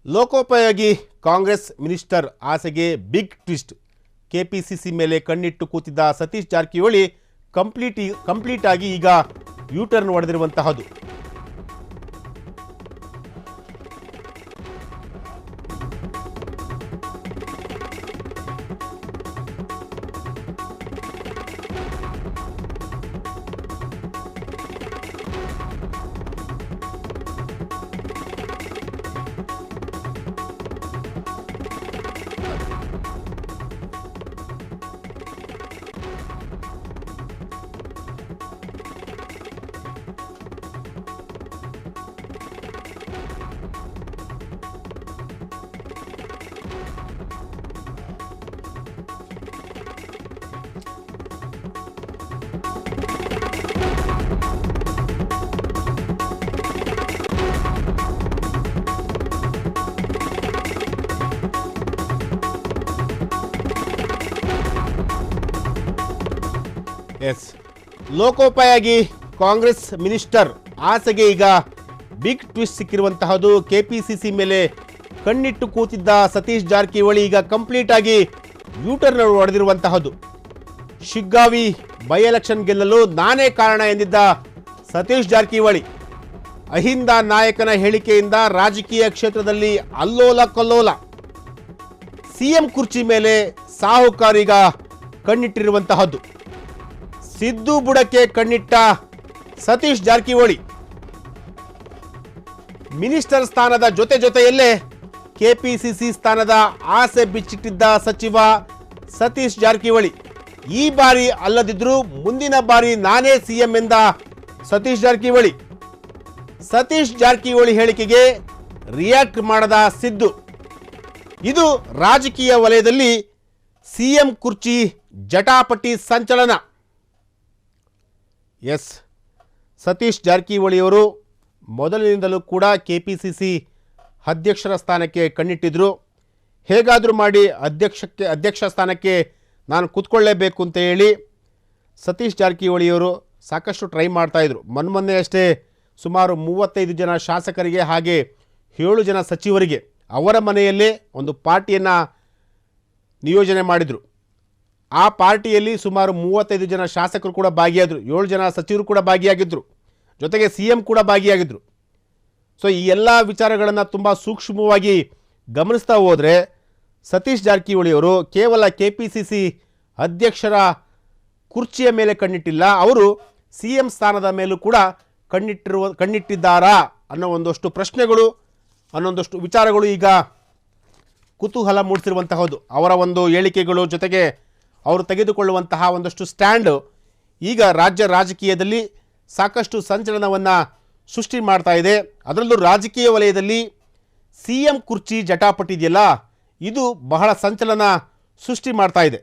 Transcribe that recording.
ಲೋಕೋಪಯೋಗಿ ಕಾಂಗ್ರೆಸ್ ಮಿನಿಸ್ಟರ್ ಆಸೆಗೆ big twist. KPCC ಮೇಲೆ ಕಣ್ಣಿಟ್ಟು ಕೂತಿದ್ದ ಸತೀಶ್ ಜಾರಕಿಹೊಳಿ ಕಂಪ್ಲೀಟ್ ಆಗಿ ಈಗ ಯೂ ಟರ್ನ್ ಹೊಡೆದಿರುವಂತಹದ್ದು. ಲೋಕೋಪಯೋಗಿ ಕಾಂಗ್ರೆಸ್ ಮಿನಿಸ್ಟರ್ ಆಸೆಗೆ ಈಗ ಬಿಗ್ ಟ್ವಿಸ್ಟ್ ಸಿಕ್ಕಿರುವಂತಹದ್ದು. ಕೆಪಿಸಿಸಿ ಮೇಲೆ ಕಣ್ಣಿಟ್ಟು ಕೂತಿದ್ದ ಸತೀಶ್ ಜಾರಕಿಹೊಳಿ ಈಗ ಕಂಪ್ಲೀಟ್ ಆಗಿ ಯೂ ಟರ್ನ್ ಹೊಡೆದಿರುವಂತಹದ್ದು. ಶಿಗ್ಗಾವಿ ಬೈ ಎಲೆಕ್ಷನ್ ಗೆಲ್ಲಲು ನಾನೇ ಕಾರಣ ಎಂದಿದ್ದ ಸತೀಶ್ ಜಾರಕಿಹೊಳಿ ಅಹಿಂದ ನಾಯಕನ ಹೇಳಿಕೆಯಿಂದ ರಾಜಕೀಯ ಕ್ಷೇತ್ರದಲ್ಲಿ ಅಲ್ಲೋಲ ಕಲ್ಲೋಲ. ಸಿಎಂ ಕುರ್ಚಿ ಮೇಲೆ ಸಾಹುಕಾರೀಗ ಕಣ್ಣಿಟ್ಟಿರುವಂತಹದ್ದು. ಸಿದ್ದು ಬುಡಕ್ಕೆ ಕಣ್ಣಿಟ್ಟ ಸತೀಶ್ ಜಾರಕಿಹೊಳಿ ಮಿನಿಸ್ಟರ್ ಸ್ಥಾನದ ಜೊತೆಯಲ್ಲೇ ಕೆಪಿಸಿಸಿ ಸ್ಥಾನದ ಆಸೆ ಬಿಚ್ಚಿಟ್ಟಿದ್ದ ಸಚಿವ ಸತೀಶ್ ಜಾರಕಿಹೊಳಿ ಈ ಬಾರಿ ಅಲ್ಲದಿದ್ರೂ ಮುಂದಿನ ಬಾರಿ ನಾನೇ ಸಿಎಂ ಎಂದ ಸತೀಶ್ ಜಾರಕಿಹೊಳಿ ಹೇಳಿಕೆಗೆ ರಿಯಾಕ್ಟ್ ಮಾಡದ ಸಿದ್ದು. ಇದು ರಾಜಕೀಯ ವಲಯದಲ್ಲಿ ಸಿಎಂ ಕುರ್ಚಿ ಜಟಾಪಟಿ ಸಂಚಲನ. ಸತೀಶ್ ಜಾರಕಿಹೊಳಿಯವರು ಮೊದಲಿನಿಂದಲೂ ಕೂಡ ಕೆಪಿಸಿಸಿ ಅಧ್ಯಕ್ಷರ ಸ್ಥಾನಕ್ಕೆ ಕಣ್ಣಿಟ್ಟಿದ್ರು. ಹೇಗಾದರೂ ಮಾಡಿ ಅಧ್ಯಕ್ಷ ಸ್ಥಾನಕ್ಕೆ ನಾನು ಕೂತ್ಕೊಳ್ಳೇಬೇಕು ಅಂತ ಹೇಳಿ ಸತೀಶ್ ಜಾರಕಿಹೊಳಿಯವರು ಸಾಕಷ್ಟು ಟ್ರೈ ಮಾಡ್ತಾಯಿದ್ರು. ಮೊನ್ನೆ ಅಷ್ಟೇ ಸುಮಾರು 35 ಜನ ಶಾಸಕರಿಗೆ ಹಾಗೆ 7 ಜನ ಸಚಿವರಿಗೆ ಅವರ ಮನೆಯಲ್ಲೇ ಒಂದು ಪಾರ್ಟಿಯನ್ನು ನಿಯೋಜನೆ ಮಾಡಿದರು. ಆ ಪಾರ್ಟಿಯಲ್ಲಿ ಸುಮಾರು 35 ಜನ ಶಾಸಕರು ಕೂಡ ಭಾಗಿಯಾದರು, 7 ಜನ ಸಚಿವರು ಕೂಡ ಭಾಗಿಯಾಗಿದ್ದರು, ಜೊತೆಗೆ ಸಿಎಂ ಕೂಡ ಭಾಗಿಯಾಗಿದ್ದರು. ಸೊ ಈ ಎಲ್ಲ ವಿಚಾರಗಳನ್ನು ತುಂಬ ಸೂಕ್ಷ್ಮವಾಗಿ ಗಮನಿಸ್ತಾ ಹೋದರೆ ಸತೀಶ್ ಜಾರಕಿಹೊಳಿಯವರು ಕೇವಲ ಕೆಪಿಸಿಸಿ ಅಧ್ಯಕ್ಷರ ಕುರ್ಚಿಯ ಮೇಲೆ ಕಣ್ಣಿಟ್ಟಿಲ್ಲ, ಅವರು ಸಿಎಂ ಸ್ಥಾನದ ಮೇಲೂ ಕೂಡ ಕಣ್ಣಿಟ್ಟಿದ್ದಾರಾ ಅನ್ನೋ ಒಂದಷ್ಟು ಪ್ರಶ್ನೆಗಳು, ಅನ್ನೊಂದಷ್ಟು ವಿಚಾರಗಳು ಈಗ ಕುತೂಹಲ ಮೂಡಿಸಿರುವಂತಹದ್ದು. ಅವರ ಒಂದು ಹೇಳಿಕೆಗಳು ಜೊತೆಗೆ ಅವರು ತೆಗೆದುಕೊಳ್ಳುವಂತಹ ಒಂದಷ್ಟು ಸ್ಟ್ಯಾಂಡ್ ಈಗ ರಾಜ್ಯ ರಾಜಕೀಯದಲ್ಲಿ ಸಾಕಷ್ಟು ಸಂಚಲನವನ್ನು ಸೃಷ್ಟಿ ಮಾಡ್ತಾ ಇದೆ. ಅದರಲ್ಲೂ ರಾಜಕೀಯ ವಲಯದಲ್ಲಿ ಸಿಎಂ ಕುರ್ಚಿ ಜಟಾಪಟಿ ಇದೆಯಲ್ಲ, ಇದು ಬಹಳ ಸಂಚಲನ ಸೃಷ್ಟಿ ಮಾಡ್ತಾ ಇದೆ.